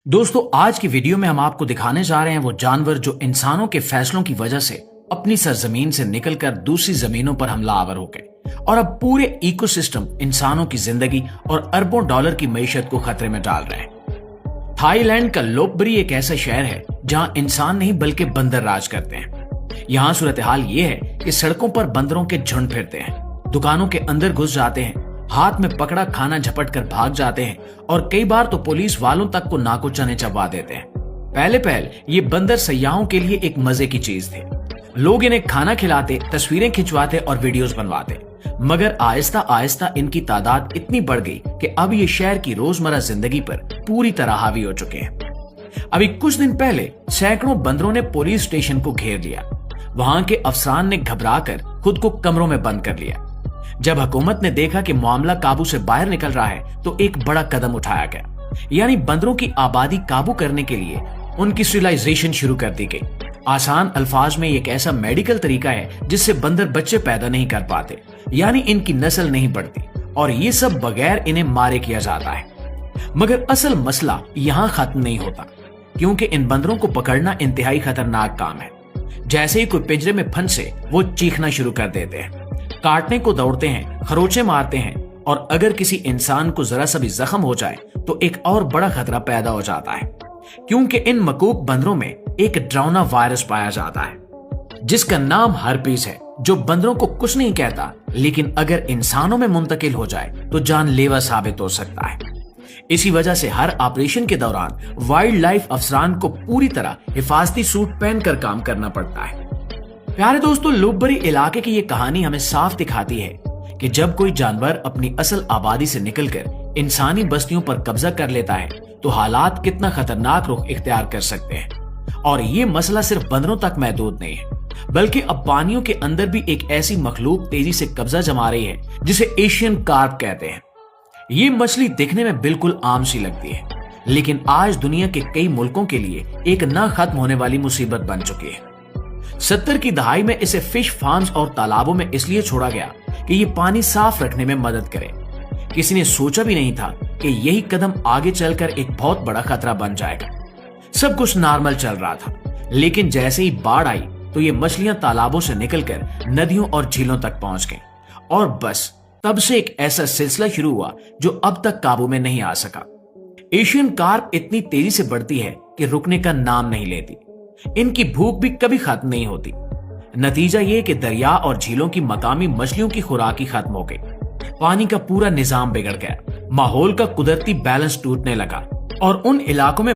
दोस्तों, आज की वीडियो में हम आपको दिखाने जा रहे हैं वो जानवर जो इंसानों के फैसलों की वजह से अपनी सरजमीन से निकलकर दूसरी जमीनों पर हमलावर हो गए और अब पूरे इकोसिस्टम इंसानों की जिंदगी और अरबों डॉलर की मईशत को खतरे में डाल रहे हैं। थाईलैंड का लोपबरी एक ऐसा शहर है जहां इंसान नहीं बल्कि बंदर राज करते हैं। यहाँ सूरत हाल ये है कि सड़कों पर बंदरों के झुंड फिरते हैं, दुकानों के अंदर घुस जाते हैं, हाथ में पकड़ा खाना झपट कर भाग जाते हैं और कई बार तो पुलिस वालों तक को नाको चने चबा देते हैं। पहले ये बंदर सयाहों के लिए एक मजे की चीज थे। लोग इन्हें खाना खिलाते, तस्वीरें खिंचवाते और वीडियोस बनवाते, मगर आहिस्ता आहिस्ता इनकी तादाद इतनी बढ़ गई कि अब ये शहर की रोजमर्रा जिंदगी पर पूरी तरह हावी हो चुके हैं। अभी कुछ दिन पहले सैकड़ों बंदरों ने पुलिस स्टेशन को घेर लिया। वहां के अफसरान ने घबराकर खुद को कमरों में बंद कर लिया। जब हुकूमत ने देखा कि मामला काबू से बाहर निकल रहा है तो एक बड़ा कदम उठाया गया, यानी बंदरों की आबादी काबू करने के लिए उनकी स्टरलाइजेशन शुरू कर दी गई। आसान अल्फाज में एक ऐसा मेडिकल तरीका है जिससे बंदर बच्चे पैदा नहीं कर पाते, यानी इनकी नस्ल नहीं बढ़ती, और ये सब बगैर इन्हें मारे किया जाता है। मगर असल मसला यहाँ खत्म नहीं होता, क्योंकि इन बंदरों को पकड़ना इंतहाई खतरनाक काम है। जैसे ही कोई पिंजरे में फंसे वो चीखना शुरू कर देते हैं, काटने को दौड़ते हैं, खरोचे मारते हैं, और अगर किसी इंसान को जरा सा भी जख्म हो जाए तो एक और बड़ा खतरा पैदा हो जाता है, क्योंकि इन मकूक बंदरों में एक डरावना वायरस पाया जाता है जिसका नाम हर्पीस है, जो बंदरों को कुछ नहीं कहता, लेकिन अगर इंसानों में मुंतकिल हो जाए तो जानलेवा साबित हो सकता है। इसी वजह से हर ऑपरेशन के दौरान वाइल्ड लाइफ अफसरान को पूरी तरह हिफाजती सूट पहनकर काम करना पड़ता है। प्यारे दोस्तों, लोपबरी इलाके की ये कहानी हमें साफ दिखाती है कि जब कोई जानवर अपनी असल आबादी से निकलकर इंसानी बस्तियों पर कब्जा कर लेता है तो हालात कितना खतरनाक रुख इख्तियार कर सकते हैं। और ये मसला सिर्फ बंदरों तक महदूद नहीं है, बल्कि अब पानियों के अंदर भी एक ऐसी मखलूक तेजी से कब्जा जमा रही है जिसे एशियन कार्प कहते हैं। ये मछली दिखने में बिल्कुल आम सी लगती है, लेकिन आज दुनिया के कई मुल्कों के लिए एक न खत्म होने वाली मुसीबत बन चुकी है। 70 की दहाई में इसे फिश फार्म्स और तालाबों में इसलिए छोड़ा गया कि ये पानी साफ रखने में मदद करे। किसी ने सोचा भी नहीं था कि यही कदम आगे चलकर एक बहुत बड़ा खतरा बन जाएगा। सब कुछ नॉर्मल चल रहा था, लेकिन जैसे ही बाढ़ आई तो ये मछलियां तालाबों से निकलकर नदियों और झीलों तक पहुंच गईं, और बस तब से एक ऐसा सिलसिला शुरू हुआ जो अब तक काबू में नहीं आ सका। एशियन कार्प इतनी तेजी से बढ़ती है कि रुकने का नाम नहीं लेती। इनकी भूख भी कभी खत्म नहीं होती। नतीजा ये कि दरिया और झीलों की मकामी मछलियों की खुराक ही खत्म हो गई। पानी का पूरा निजाम बिगड़ गया, माहौल का कुदरती बैलेंस टूटने लगा, और उन इलाकों में